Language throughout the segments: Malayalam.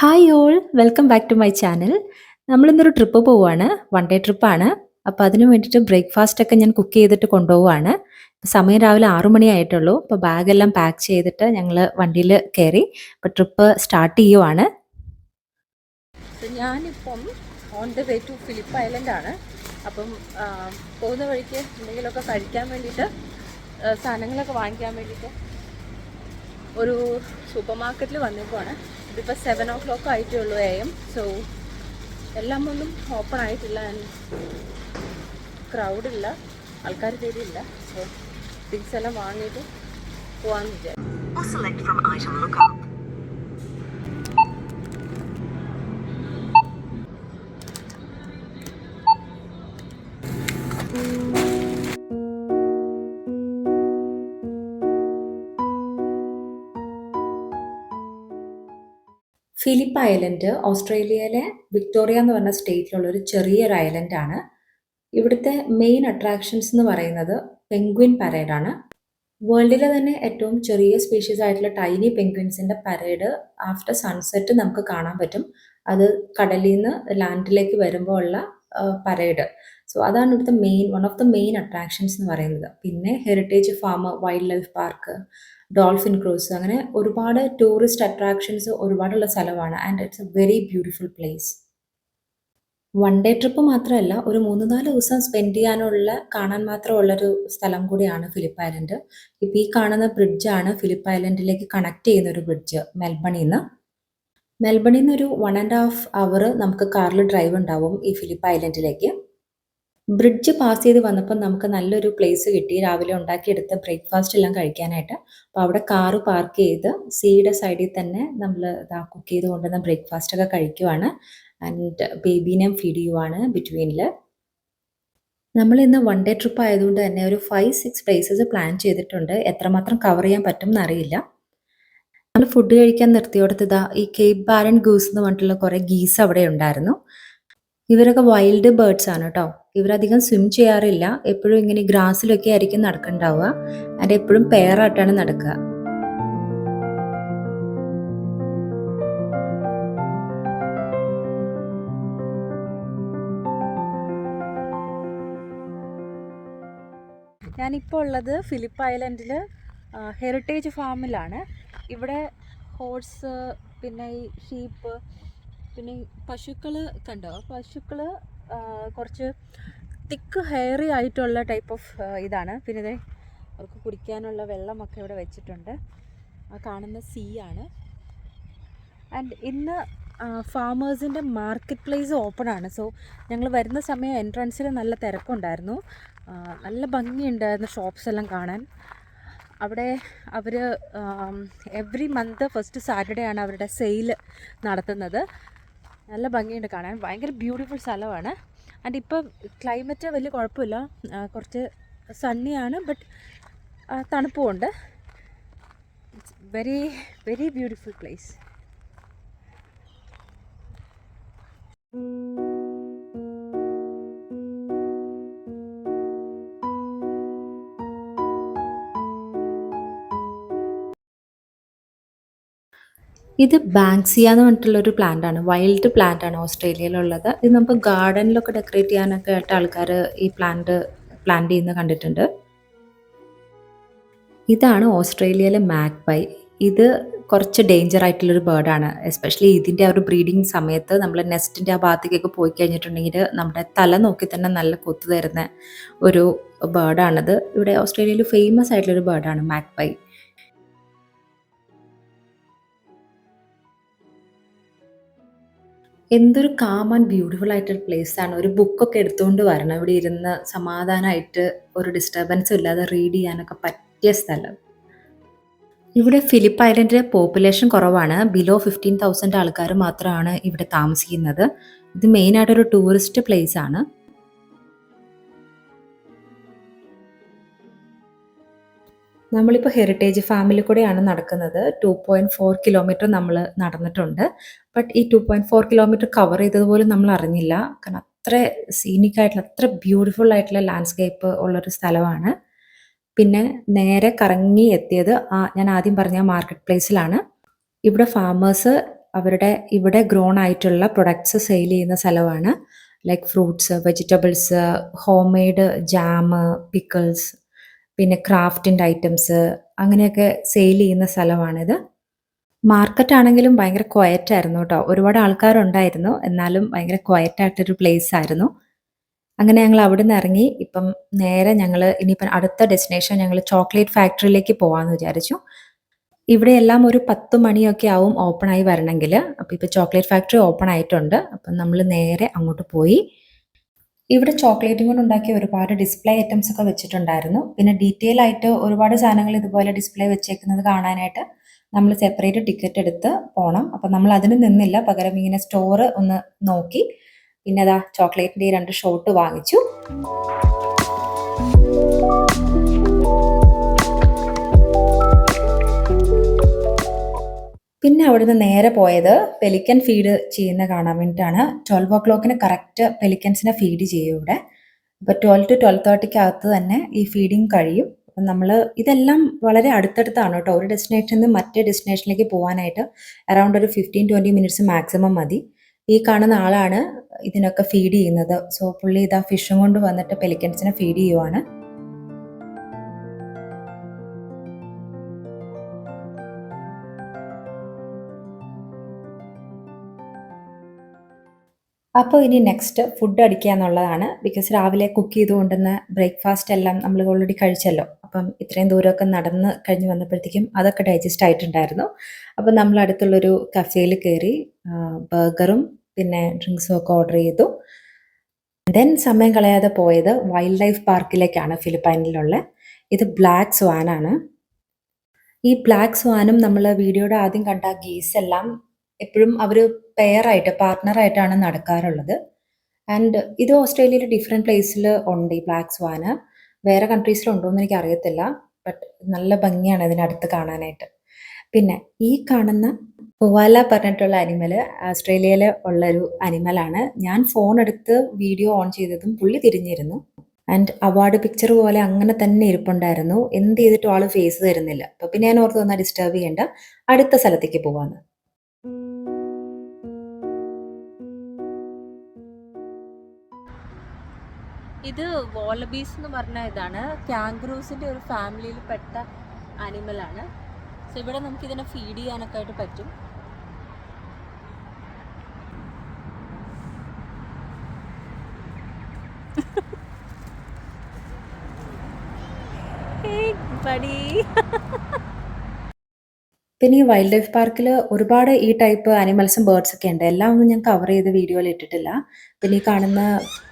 Hi all welcome back to my channel. നമ്മളിന്നൊരു ട്രിപ്പ് പോവുകയാണ്. വൺ ഡേ ട്രിപ്പാണ്. അപ്പോൾ അതിന് വേണ്ടിയിട്ട് ബ്രേക്ക്ഫാസ്റ്റ് ഒക്കെ ഞാൻ കുക്ക് ചെയ്തിട്ട് കൊണ്ടുപോവുകയാണ്. സമയം രാവിലെ 6 മണി ആയിട്ടുള്ളൂ. അപ്പോൾ ബാഗെല്ലാം പാക്ക് ചെയ്തിട്ട് ഞങ്ങൾ വണ്ടിയിൽ കയറി. അപ്പോൾ ട്രിപ്പ് സ്റ്റാർട്ട് ചെയ്യുവാണ്. ഞാനിപ്പം on the way to Phillip Island ആണ്. അപ്പം പോകുന്ന വഴിക്ക് എന്തെങ്കിലുമൊക്കെ കഴിക്കാൻ വേണ്ടിയിട്ട് സാധനങ്ങളൊക്കെ വാങ്ങിക്കാൻ വേണ്ടിയിട്ട് ഒരു സൂപ്പർ മാർക്കറ്റിൽ വന്നേക്കുവാണ്. ഇതിപ്പോൾ 7 o'clock ആയിട്ടേ ഉള്ളൂ AM. സോ എല്ലാം ഒന്നും ഓപ്പൺ ആയിട്ടില്ല. ക്രൗഡില്ല, ആൾക്കാർ തീരെയില്ല. സോ തിങ്സ് എല്ലാം വാങ്ങിയിട്ട് പോകാമെന്ന് വിചാരിച്ചു. ഫിലിപ്പ് ഐലൻഡ് ഓസ്ട്രേലിയയിലെ വിക്ടോറിയ എന്ന് പറഞ്ഞ സ്റ്റേറ്റിലുള്ള ഒരു ചെറിയൊരു ഐലൻഡാണ്. ഇവിടുത്തെ മെയിൻ അട്രാക്ഷൻസ് എന്ന് പറയുന്നത് പെൻഗ്വിൻ പരേഡാണ്. വേൾഡിലെ തന്നെ ഏറ്റവും ചെറിയ സ്പീഷീസ് ആയിട്ടുള്ള ടൈനി പെൻഗ്വിൻസിന്റെ പരേഡ് ആഫ്റ്റർ സൺസെറ്റ് നമുക്ക് കാണാൻ പറ്റും. അത് കടലിൽ നിന്ന് ലാൻഡിലേക്ക് വരുമ്പോൾ ഉള്ള പരേഡ്. സോ അതാണ് ഇവിടുത്തെ one of the main attractions എന്ന് പറയുന്നത്. പിന്നെ heritage farm, wildlife park, dolphin cruise, അങ്ങനെ ഒരുപാട് ടൂറിസ്റ്റ് അട്രാക്ഷൻസ് ഒരുപാടുള്ള സ്ഥലമാണ്. And it's a very beautiful place. One day trip മാത്രമല്ല, ഒരു 3-4 ദിവസം സ്പെൻഡ് ചെയ്യാനുള്ള കാണാൻ മാത്രമുള്ളൊരു സ്ഥലം കൂടിയാണ് ഫിലിപ്പ് ഐലൻഡ്. ഇപ്പോൾ ഈ കാണുന്ന ബ്രിഡ്ജാണ് ഫിലിപ്പ് ഐലൻഡിലേക്ക് കണക്ട് ചെയ്യുന്ന ഒരു ബ്രിഡ്ജ് മെൽബണിൽ നിന്ന് ഒരു 1.5 hour നമുക്ക് കാറിൽ ഡ്രൈവ് ഉണ്ടാവും ഈ ഫിലിപ്പ് ഐലൻഡിലേക്ക്. ബ്രിഡ്ജ് പാസ് ചെയ്ത് വന്നപ്പോൾ നമുക്ക് നല്ലൊരു പ്ലേസ് കിട്ടി രാവിലെ ഉണ്ടാക്കിയെടുത്ത ബ്രേക്ക്ഫാസ്റ്റ് എല്ലാം കഴിക്കാനായിട്ട്. അപ്പോൾ അവിടെ കാറ് പാർക്ക് ചെയ്ത് സീയുടെ സൈഡിൽ തന്നെ നമ്മൾ കുക്ക് ചെയ്ത് കൊണ്ടുവന്ന ബ്രേക്ക്ഫാസ്റ്റ് ഒക്കെ കഴിക്കുവാണ്. ആൻഡ് ബേബീനെയും ഫീഡ് ചെയ്യുവാണ് ബിറ്റ്വീനിൽ. നമ്മൾ ഇന്ന് വൺ ഡേ ട്രിപ്പ് ആയതുകൊണ്ട് തന്നെ ഒരു 5-6 പ്ലേസസ് പ്ലാൻ ചെയ്തിട്ടുണ്ട്. എത്രമാത്രം കവർ ചെയ്യാൻ പറ്റും എന്നറിയില്ല. നമ്മൾ ഫുഡ് കഴിക്കാൻ നിർത്തിയോടത്ത് ഈ കേപ്പ് ബാരൻ ഗൂസ് എന്ന് പറഞ്ഞിട്ടുള്ള കുറേ ഗീസ് അവിടെ ഉണ്ടായിരുന്നു. ഇവരൊക്കെ വൈൽഡ് ബേർഡ്സ് ആണ് കേട്ടോ. ഇവരധികം സ്വിം ചെയ്യാറില്ല. എപ്പോഴും ഇങ്ങനെ ഗ്രാസിലൊക്കെ ആയിരിക്കും നടക്കുന്നുണ്ടാവുക. ആൻഡ് എപ്പോഴും പെയറായിട്ടാണ് നടക്കുക. ഞാനിപ്പോൾ ഉള്ളത് ഫിലിപ്പ് ഐലൻഡിൽ ഹെറിറ്റേജ് ഫാമിലാണ്. ഇവിടെ ഹോഴ്സ്, പിന്നെ ഈ ഷീപ്പ്, പിന്നെ പശുക്കൾ കണ്ടോ. പശുക്കൾ കുറച്ച് തിക്ക് ഹെയറി ആയിട്ടുള്ള ടൈപ്പ് ഓഫ് ഇതാണ്. പിന്നെ ഇതേ അവർക്ക് കുടിക്കാനുള്ള വെള്ളമൊക്കെ ഇവിടെ വെച്ചിട്ടുണ്ട്. ആ കാണുന്ന സീ ആണ്. ആൻഡ് ഇന്ന് ഫാമേഴ്സിൻ്റെ മാർക്കറ്റ് പ്ലേസ് ഓപ്പൺ ആണ്. സോ ഞങ്ങൾ വരുന്ന സമയം എൻട്രൻസിൽ നല്ല തിരക്കുണ്ടായിരുന്നു. നല്ല ഭംഗിയുണ്ടായിരുന്നു ഷോപ്സ് എല്ലാം കാണാൻ. അവിടെ അവർ എവറി മന്ത് ഫസ്റ്റ് സാറ്റർഡേ ആണ് അവരുടെ സെയിൽ നടത്തുന്നത്. നല്ല ഭംഗിയുണ്ട് കാണാൻ. ഭയങ്കര ബ്യൂട്ടിഫുൾ സ്ഥലമാണ്. ആൻഡ് ഇപ്പം ക്ലൈമറ്റ് വലിയ കുഴപ്പമില്ല, കുറച്ച് സണ്ണിയാണ്, ബട്ട് തണുപ്പുമുണ്ട്. It's very very beautiful place. ഇത് ബാങ്ക്സിയ എന്ന് പറഞ്ഞിട്ടുള്ളൊരു പ്ലാന്റ് ആണ്. വൈൽഡ് പ്ലാന്റ് ആണ് ഓസ്ട്രേലിയയിലുള്ളത്. ഇത് നമുക്ക് ഗാർഡനിലൊക്കെ ഡെക്കറേറ്റ് ചെയ്യാനൊക്കെ ആയിട്ട് ആൾക്കാർ ഈ പ്ലാന്റ് ചെയ്യുന്നത് കണ്ടിട്ടുണ്ട്. ഇതാണ് ഓസ്ട്രേലിയയിലെ മാഗ്പൈ. ഇത് കുറച്ച് ഡേഞ്ചർ ആയിട്ടുള്ളൊരു ബേർഡാണ്. എസ്പെഷ്യലി ഇതിൻ്റെ ആ ഒരു ബ്രീഡിങ് സമയത്ത് നമ്മൾ നെസ്റ്റിൻ്റെ ആ ഭാഗത്തേക്കൊക്കെ പോയി കഴിഞ്ഞിട്ടുണ്ടെങ്കിൽ നമ്മുടെ തല നോക്കി തന്നെ നല്ല കൊത്തു തരുന്ന ഒരു ബേർഡാണിത്. ഇവിടെ ഓസ്ട്രേലിയയിൽ ഫേമസ് ആയിട്ടുള്ളൊരു ബേർഡാണ് മാഗ്പൈ. എന്തൊരു കാം ആൻഡ് ബ്യൂട്ടിഫുൾ ആയിട്ടൊരു പ്ലേസാണ്. ഒരു ബുക്കൊക്കെ എടുത്തുകൊണ്ട് വരണം. ഇവിടെ ഇരുന്ന് സമാധാനമായിട്ട് ഒരു ഡിസ്റ്റർബൻസും ഇല്ലാതെ റീഡ് ചെയ്യാനൊക്കെ പറ്റിയ സ്ഥലം. ഇവിടെ ഫിലിപ്പ് ഐലൻഡിലെ പോപ്പുലേഷൻ കുറവാണ്. ബിലോ 15,000 ആൾക്കാർ മാത്രമാണ് ഇവിടെ താമസിക്കുന്നത്. ഇത് മെയിനായിട്ടൊരു ടൂറിസ്റ്റ് പ്ലേസ് ആണ്. നമ്മളിപ്പോൾ ഹെറിറ്റേജ് ഫാമിൽ കൂടെയാണ് നടക്കുന്നത്. 2.4 കിലോമീറ്റർ നമ്മൾ നടന്നിട്ടുണ്ട്. ബട്ട് ഈ 2.4 കിലോമീറ്റർ കവർ ചെയ്തതുപോലും നമ്മൾ അറിഞ്ഞില്ല. കാരണം അത്ര സീനിക് ആയിട്ടുള്ള, അത്ര ബ്യൂട്ടിഫുൾ ആയിട്ടുള്ള ലാൻഡ്സ്കേപ്പ് ഉള്ളൊരു സ്ഥലമാണ്. പിന്നെ നേരെ കറങ്ങി എത്തിയത് ഞാൻ ആദ്യം പറഞ്ഞ മാർക്കറ്റ് പ്ലേസിലാണ്. ഇവിടെ ഫാമേഴ്സ് അവരുടെ ഇവിടെ ഗ്രോൺ ആയിട്ടുള്ള പ്രൊഡക്ട്സ് സെയിൽ ചെയ്യുന്ന സ്ഥലമാണ്. Like fruits, vegetables, home made jam, pickles, പിന്നെ ക്രാഫ്റ്റിൻ്റെ ഐറ്റംസ് അങ്ങനെയൊക്കെ സെയിൽ ചെയ്യുന്ന സ്ഥലമാണിത്. മാർക്കറ്റ് ആണെങ്കിലും ഭയങ്കര ക്വയറ്റ് ആയിരുന്നു കേട്ടോ. ഒരുപാട് ആൾക്കാരുണ്ടായിരുന്നു. എന്നാലും ഭയങ്കര ക്വയറ്റ് ആയിട്ടൊരു പ്ലേസ് ആയിരുന്നു. അങ്ങനെ ഞങ്ങൾ അവിടുന്ന് ഇറങ്ങി. ഇപ്പം നേരെ ഇനിയിപ്പം അടുത്ത ഡെസ്റ്റിനേഷൻ ഞങ്ങൾ ചോക്ലേറ്റ് ഫാക്ടറിയിലേക്ക് പോവാന്ന് വിചാരിച്ചു. ഇവിടെയെല്ലാം ഒരു 10 മണിയൊക്കെ ആവും ഓപ്പൺ ആയി വരണമെങ്കിൽ. അപ്പോൾ ഇപ്പോൾ ചോക്ലേറ്റ് ഫാക്ടറി ഓപ്പൺ ആയിട്ടുണ്ട്. അപ്പം നമ്മൾ നേരെ അങ്ങോട്ട് പോയി. ഇവിടെ ചോക്ലേറ്റും കൊണ്ട് ഉണ്ടാക്കിയ ഒരുപാട് ഡിസ്പ്ലേ ഐറ്റംസ് ഒക്കെ വെച്ചിട്ടുണ്ടായിരുന്നു. പിന്നെ ഡീറ്റെയിൽ ആയിട്ട് ഒരുപാട് സാധനങ്ങൾ ഇതുപോലെ ഡിസ്പ്ലേ വെച്ചേക്കുന്നത് കാണാനായിട്ട് നമ്മൾ സെപ്പറേറ്റ് ടിക്കറ്റ് എടുത്ത് പോകണം. അപ്പം നമ്മൾ അതിന് നിന്നില്ല. പകരം ഇങ്ങനെ സ്റ്റോർ ഒന്ന് നോക്കി. പിന്നെ അതാ ചോക്ലേറ്റിൻ്റെ 2 ഷോട്ട് വാങ്ങിച്ചു. പിന്നെ അവിടുന്ന് നേരെ പോയത് പെലിക്കൻ ഫീഡ് ചെയ്യുന്ന കാണാൻ വേണ്ടിയിട്ടാണ്. 12 കറക്റ്റ് പെലിക്കൻസിനെ ഫീഡ് ചെയ്യും ഇവിടെ. അപ്പോൾ 12 to 12:30 തന്നെ ഈ ഫീഡിങ് കഴിയും. അപ്പം നമ്മൾ ഇതെല്ലാം വളരെ അടുത്തടുത്താണ് കേട്ടോ. ഒരു ഡെസ്റ്റിനേഷനിൽ നിന്ന് മറ്റേ ഡെസ്റ്റിനേഷനിലേക്ക് പോകാനായിട്ട് അറൗണ്ട് ഒരു 15-20 മിനിറ്റ്സ് മാക്സിമം മതി. ഈ കാണുന്ന ആളാണ് ഇതിനൊക്കെ ഫീഡ് ചെയ്യുന്നത്. സോ പുള്ളി ഇതാ ഫിഷും കൊണ്ട് വന്നിട്ട് പെലിക്കൻസിനെ ഫീഡ് ചെയ്യുവാണ്. അപ്പോൾ ഇനി നെക്സ്റ്റ് ഫുഡ് അടിക്കുക എന്നുള്ളതാണ്. ബിക്കോസ് രാവിലെ കുക്ക് ചെയ്ത് കൊണ്ടുവന്ന ബ്രേക്ക്ഫാസ്റ്റ് എല്ലാം നമ്മൾ ഓൾറെഡി കഴിച്ചല്ലോ. അപ്പം ഇത്രയും ദൂരമൊക്കെ നടന്ന് കഴിഞ്ഞ് വന്നപ്പോഴത്തേക്കും അതൊക്കെ ഡൈജസ്റ്റ് ആയിട്ടുണ്ടായിരുന്നു. അപ്പം നമ്മൾ അടുത്തുള്ളൊരു കഫേയിൽ കയറി ബർഗറും പിന്നെ ഡ്രിങ്ക്സും ഒക്കെ ഓർഡർ ചെയ്തു. ദെൻ സമയം കളയാതെ പോയത് വൈൽഡ് ലൈഫ് പാർക്കിലേക്കാണ് ഫിലിപ്പൈനിലുള്ള. ഇത് ബ്ലാക്ക് സ്വാൻ ആണ്. ഈ ബ്ലാക്ക് സ്വാനും നമ്മൾ വീഡിയോയുടെ ആദ്യം കണ്ട ഗീസ് എല്ലാം എപ്പോഴും അവർ പെയറായിട്ട് പാർട്ട്ണറായിട്ടാണ് നടക്കാറുള്ളത്. ആൻഡ് ഇത് ഓസ്ട്രേലിയയിൽ ഡിഫറെൻറ്റ് പ്ലേസിൽ ഉണ്ട് ഈ ബ്ലാക്ക് സ്വാന്. വേറെ കൺട്രീസിലുണ്ടോ എന്ന് എനിക്ക് അറിയത്തില്ല. ബട്ട് നല്ല ഭംഗിയാണ് ഇതിനടുത്ത് കാണാനായിട്ട്. പിന്നെ ഈ കാണുന്ന കൊവാല പറഞ്ഞിട്ടുള്ള അനിമൽ ഓസ്ട്രേലിയയിൽ ഉള്ളൊരു അനിമലാണ്. ഞാൻ ഫോൺ എടുത്ത് വീഡിയോ ഓൺ ചെയ്തതും പുള്ളി തിരിഞ്ഞിരുന്നു. ആൻഡ് അവാർഡ് പിക്ചർ പോലെ അങ്ങനെ തന്നെ ഇരിപ്പുണ്ടായിരുന്നു. എന്ത് ചെയ്തിട്ടും ആൾ ഫേസ് തരുന്നില്ല. അപ്പോൾ പിന്നെ ഞാൻ ഓർത്ത് വന്നാൽ ഡിസ്റ്റർബ് ചെയ്യേണ്ട, അടുത്ത സ്ഥലത്തേക്ക് പോവാന്ന്. ഇത് വോളബീസ് എന്ന് പറഞ്ഞ ഇതാണ് കാംഗ്രൂസിൻ്റെ ഒരു ഫാമിലിയിൽ പെട്ട അനിമലാണ്. സോ ഇവിടെ നമുക്ക് ഇതിനെ ഫീഡ് ചെയ്യാനൊക്കെ ആയിട്ട് പറ്റും. പിന്നെ ഈ വൈൽഡ് ലൈഫ് പാർക്കിൽ ഒരുപാട് ഈ ടൈപ്പ് അനിമൽസും ബേർഡ്സ് ഒക്കെ ഉണ്ട്. എല്ലാം ഒന്നും ഞാൻ കവർ ചെയ്ത് വീഡിയോയിൽ ഇട്ടിട്ടില്ല. പിന്നെ ഈ കാണുന്ന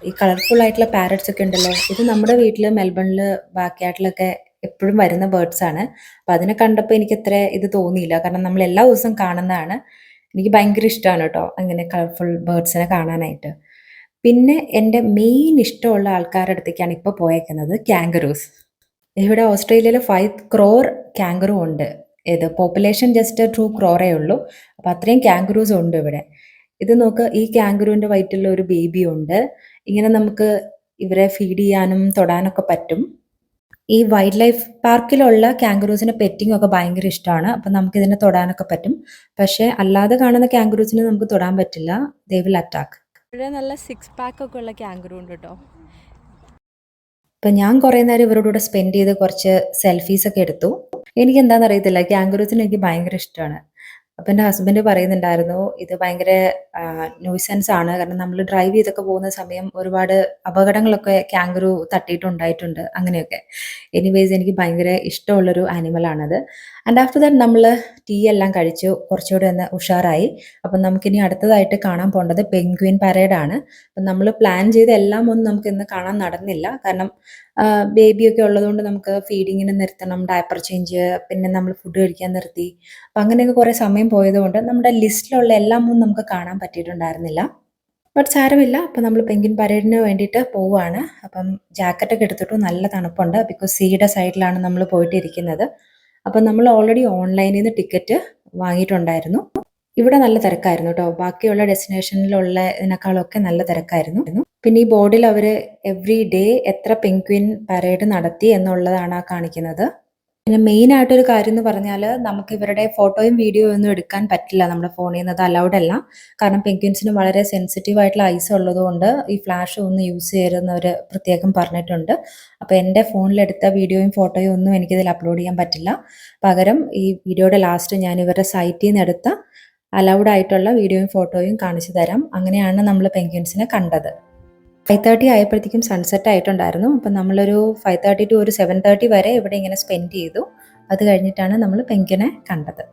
ഈ കളർഫുൾ ആയിട്ടുള്ള പാരറ്റ്സ് ഒക്കെ ഉണ്ടല്ലോ, ഇത് നമ്മുടെ വീട്ടിൽ മെൽബണിൽ ബാക്ക്യാർഡിലൊക്കെ എപ്പോഴും വരുന്ന ബേർഡ്സ് ആണ്. അപ്പോൾ അതിനെ കണ്ടപ്പോൾ എനിക്ക് അത്ര ഇത് തോന്നിയില്ല. കാരണം നമ്മൾ എല്ലാ ദിവസവും കാണുന്നതാണ്. എനിക്ക് ഭയങ്കര ഇഷ്ടമാണ് കേട്ടോ അങ്ങനെ കളർഫുൾ ബേർഡ്സിനെ കാണാനായിട്ട്. പിന്നെ എൻ്റെ മെയിൻ ഇഷ്ടമുള്ള ആൾക്കാരുടെ അടുത്തേക്കാണ് ഇപ്പോൾ പോയേക്കുന്നത് കാങ്കറൂസ്. ഇവിടെ ഓസ്ട്രേലിയയിൽ 5 crore കാങ്കറു ഉണ്ട്. ഇത് പോപ്പുലേഷൻ ജസ്റ്റ് 2 crore ഉള്ളൂ. അപ്പോൾ അത്രയും കാങ്കറൂസ് ഉണ്ട് ഇവിടെ. ഇത് നോക്ക്, ഈ കാങ്കറുവിൻ്റെ വയറ്റിലുള്ള ഒരു ബേബി ഉണ്ട്. ഇങ്ങനെ നമുക്ക് ഇവരെ ഫീഡ് ചെയ്യാനും തൊടാനൊക്കെ പറ്റും. ഈ വൈൽഡ് ലൈഫ് പാർക്കിലുള്ള കാങ്കറൂസിന് പെറ്റിംഗ് ഒക്കെ ഭയങ്കര ഇഷ്ടമാണ്. അപ്പം നമുക്കിതിനെ തൊടാനൊക്കെ പറ്റും. പക്ഷേ അല്ലാതെ കാണുന്ന കാങ്കറൂസിനെ നമുക്ക് തൊടാൻ പറ്റില്ല. They will attack. ഇവിടെ നല്ല 6 pack ഒക്കെ ഉള്ള കാങ്കറു ഉണ്ട് കേട്ടോ. അപ്പം ഞാൻ കുറേ നേരം ഇവരുടെ കൂടെ സ്പെൻഡ് ചെയ്ത് കുറച്ച് സെൽഫീസൊക്കെ എടുത്തു. എനിക്കെന്താണെന്ന് അറിയത്തില്ല, കാങ്കറൂസിനെ എനിക്ക് ഭയങ്കര ഇഷ്ടമാണ്. അപ്പം എൻ്റെ ഹസ്ബൻഡ് പറയുന്നുണ്ടായിരുന്നു ഇത് ഭയങ്കര ന്യൂസൻസ് ആണ്. കാരണം നമ്മൾ ഡ്രൈവ് ചെയ്തൊക്കെ പോകുന്ന സമയം ഒരുപാട് അപകടങ്ങളൊക്കെ കാങ്കറു തട്ടിയിട്ടുണ്ടായിട്ടുണ്ട് അങ്ങനെയൊക്കെ. എനിവേസ് എനിക്ക് ഭയങ്കര ഇഷ്ടമുള്ളൊരു ആനിമലാണത്. ആൻഡ് ആഫ്റ്റർ ദാറ്റ് നമ്മൾ ടീ എല്ലാം കഴിച്ചു, കുറച്ചുകൂടി ഒന്ന് ഉഷാറായി. അപ്പം നമുക്കിനി അടുത്തതായിട്ട് കാണാൻ പോകേണ്ടത് പെൻഗ്വിൻ പരേഡാണ്. അപ്പം നമ്മൾ പ്ലാൻ ചെയ്ത എല്ലാം ഒന്നും നമുക്ക് ഇന്ന് കാണാൻ നടന്നില്ല. കാരണം ബേബിയൊക്കെ ഉള്ളതുകൊണ്ട് നമുക്ക് ഫീഡിങ്ങിന് നിർത്തണം, ഡയപ്പർ ചേഞ്ച്, പിന്നെ നമ്മൾ ഫുഡ് കഴിക്കാൻ നിർത്തി. അപ്പം അങ്ങനെയൊക്കെ കുറേ സമയം പോയതുകൊണ്ട് നമ്മുടെ ലിസ്റ്റിലുള്ള എല്ലാം ഒന്നും നമുക്ക് കാണാൻ പറ്റിയിട്ടുണ്ടായിരുന്നില്ല. ബട്ട് സാരമില്ല. അപ്പം നമ്മൾ പെൻഗ്വിൻ പരേഡിന് വേണ്ടിയിട്ട് പോവുകയാണ്. അപ്പം ജാക്കറ്റൊക്കെ എടുത്തിട്ടു. നല്ല തണുപ്പുണ്ട്. ബിക്കോസ് സീയുടെ സൈഡിലാണ് നമ്മൾ പോയിട്ടിരിക്കുന്നത്. അപ്പം നമ്മൾ ഓൾറെഡി ഓൺലൈനിൽ നിന്ന് ടിക്കറ്റ് വാങ്ങിയിട്ടുണ്ടായിരുന്നു. ഇവിടെ നല്ല തിരക്കായിരുന്നു കേട്ടോ. ബാക്കിയുള്ള ഡെസ്റ്റിനേഷനിലുള്ള ഇതിനേക്കാളൊക്കെ നല്ല തിരക്കായിരുന്നു. പിന്നെ ഈ ബോർഡിൽ അവർ എവ്രി ഡേ എത്ര പെൻഗ്വിൻ പരേഡ് നടത്തി എന്നുള്ളതാണ് കാണിക്കുന്നത്. പിന്നെ മെയിനായിട്ടൊരു കാര്യം എന്ന് പറഞ്ഞാൽ നമുക്ക് ഇവരുടെ ഫോട്ടോയും വീഡിയോയും ഒന്നും എടുക്കാൻ പറ്റില്ല നമ്മുടെ ഫോണിൽ നിന്ന്. അത് അലൗഡ് അല്ല. കാരണം പെൻഗ്വിൻസിന് വളരെ സെൻസിറ്റീവ് ആയിട്ടുള്ള ഐസ് ഉള്ളതുകൊണ്ട് ഈ ഫ്ലാഷ് ഒന്നും യൂസ് ചെയ്യരുതെന്ന് അവർ പ്രത്യേകം പറഞ്ഞിട്ടുണ്ട്. അപ്പോൾ എൻ്റെ ഫോണിലെടുത്ത വീഡിയോയും ഫോട്ടോയും ഒന്നും എനിക്കിതിൽ അപ്ലോഡ് ചെയ്യാൻ പറ്റില്ല. പകരം ഈ വീഡിയോയുടെ ലാസ്റ്റ് ഞാൻ ഇവരുടെ സൈറ്റിൽ നിന്ന് എടുത്ത അലൗഡ് ആയിട്ടുള്ള വീഡിയോയും ഫോട്ടോയും കാണിച്ചു തരാം. അങ്ങനെയാണ് നമ്മൾ പെൻഗ്വിൻസിനെ കണ്ടത്. 5:30 ആയപ്പോഴത്തേക്കും സൺസെറ്റ് ആയിട്ടുണ്ടായിരുന്നു. അപ്പം നമ്മളൊരു 5:30 ടു ഒരു 7:30 വരെ ഇവിടെ ഇങ്ങനെ സ്പെൻഡ് ചെയ്തു. അത് കഴിഞ്ഞിട്ടാണ് നമ്മൾ പെൻഗ്വിനെ കണ്ടത്.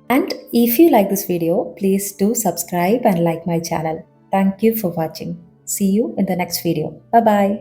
And if you like this video, please do subscribe and like my channel. Thank you for watching. See you in the next video. Bye bye.